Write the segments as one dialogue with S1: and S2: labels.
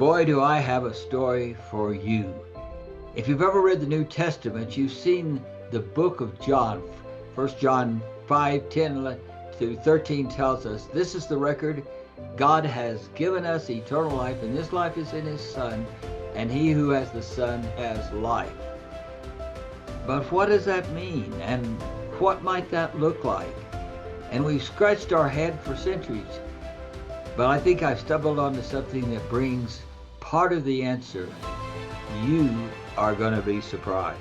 S1: Boy, do I have a story for you. If you've ever read the New Testament, you've seen the book of John. 1 John 5:10 to 13 tells us, this is the record. God has given us eternal life, and this life is in his Son, and he who has the Son has life. But what does that mean, and what might that look like? And we've scratched our head for centuries, but I think I've stumbled onto something that brings part of the answer. You are going to be surprised.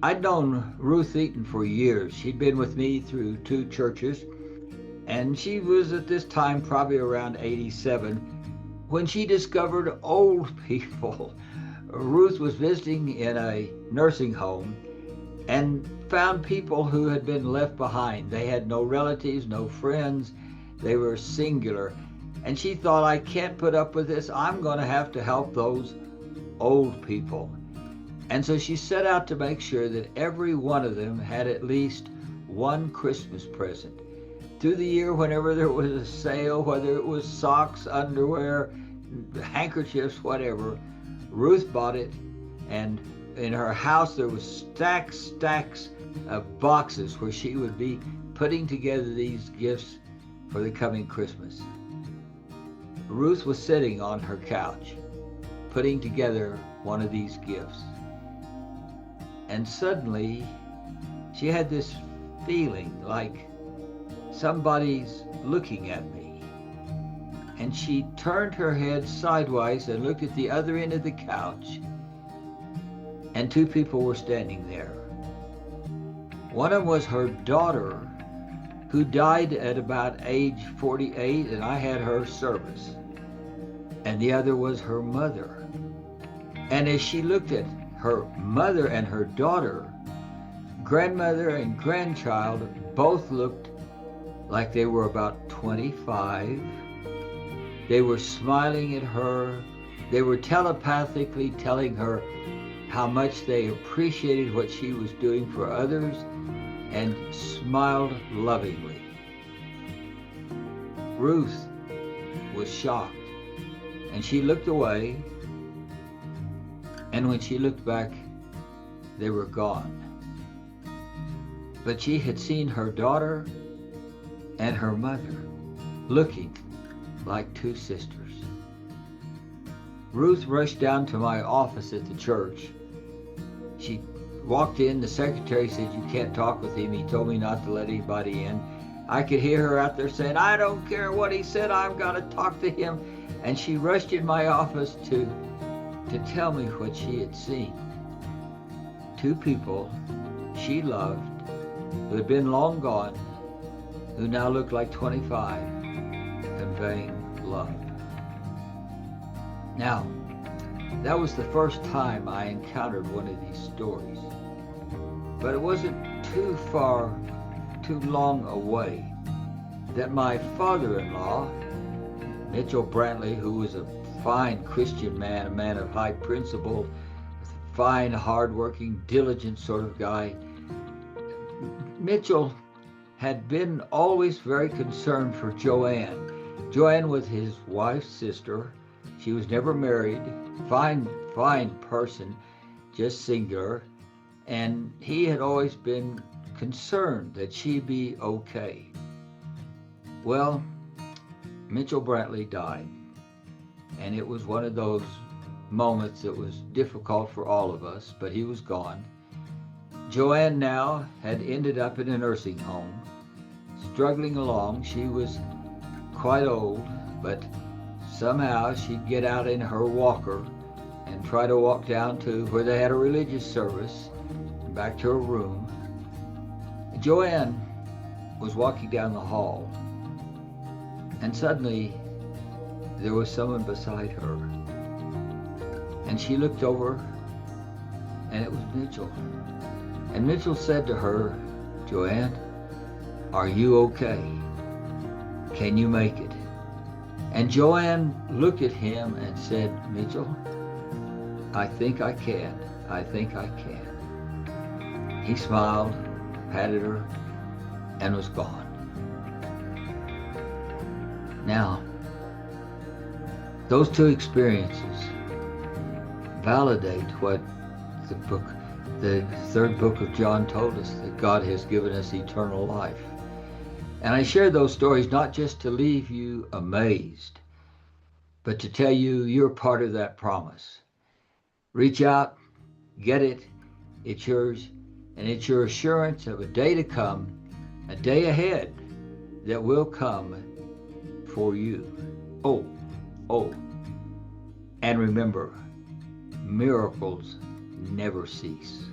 S1: I'd known Ruth Eaton for years. She'd been with me through 2 churches, and she was at this time probably around 87 when she discovered old people. Ruth was visiting in a nursing home and found people who had been left behind. They had no relatives, no friends. They were singular. And she thought, I can't put up with this. I'm going to have to help those old people. And so she set out to make sure that every one of them had at least one Christmas present. Through the year, whenever there was a sale, whether it was socks, underwear, handkerchiefs, whatever, Ruth bought it, and in her house there was stacks of boxes where she would be putting together these gifts for the coming Christmas. Ruth was sitting on her couch, putting together one of these gifts. And suddenly, she had this feeling like somebody's looking at me. And she turned her head sidewise and looked at the other end of the couch, and 2 people were standing there. One of them was her daughter, who died at about age 48, and I had her service. And the other was her mother. And as she looked at her mother and her daughter, grandmother and grandchild both looked like they were about 25. They were smiling at her. They were telepathically telling her how much they appreciated what she was doing for others and smiled lovingly. Ruth was shocked, and she looked away. And when she looked back, they were gone. But she had seen her daughter and her mother looking like 2 sisters. Ruth rushed down to my office at the church. She walked in, the secretary said, you can't talk with him. He told me not to let anybody in. I could hear her out there saying, I don't care what he said, I've got to talk to him. And she rushed in my office to tell me what she had seen. 2 people she loved, who had been long gone, who now looked like 25, conveying love. Now, that was the first time I encountered one of these stories. But it wasn't too long away that my father-in-law, Mitchell Brantley, who was a fine Christian man, a man of high principle, a fine, hard-working, diligent sort of guy. Mitchell had been always very concerned for Joanne. Joanne was his wife's sister. She was never married, fine person, just singular. And he had always been concerned that she be okay. Well, Mitchell Brantley died. And it was one of those moments that was difficult for all of us, but he was gone. Joanne now had ended up in a nursing home. struggling along. She was quite old, but somehow she'd get out in her walker and try to walk down to where they had a religious service, back to her room. Joanne was walking down the hall, and suddenly there was someone beside her. And she looked over, and it was Mitchell. And Mitchell said to her, "Joanne, are you okay? Can you make it?" And Joanne looked at him and said, "Mitchell, I think I can. I think I can." He smiled, patted her, and was gone. Now, those two experiences validate what the third book of John told us, that God has given us eternal life. And I share those stories not just to leave you amazed, but to tell you you're part of that promise. Reach out, get it, it's yours, and it's your assurance of a day to come, a day ahead that will come for you. Oh, and remember, miracles never cease.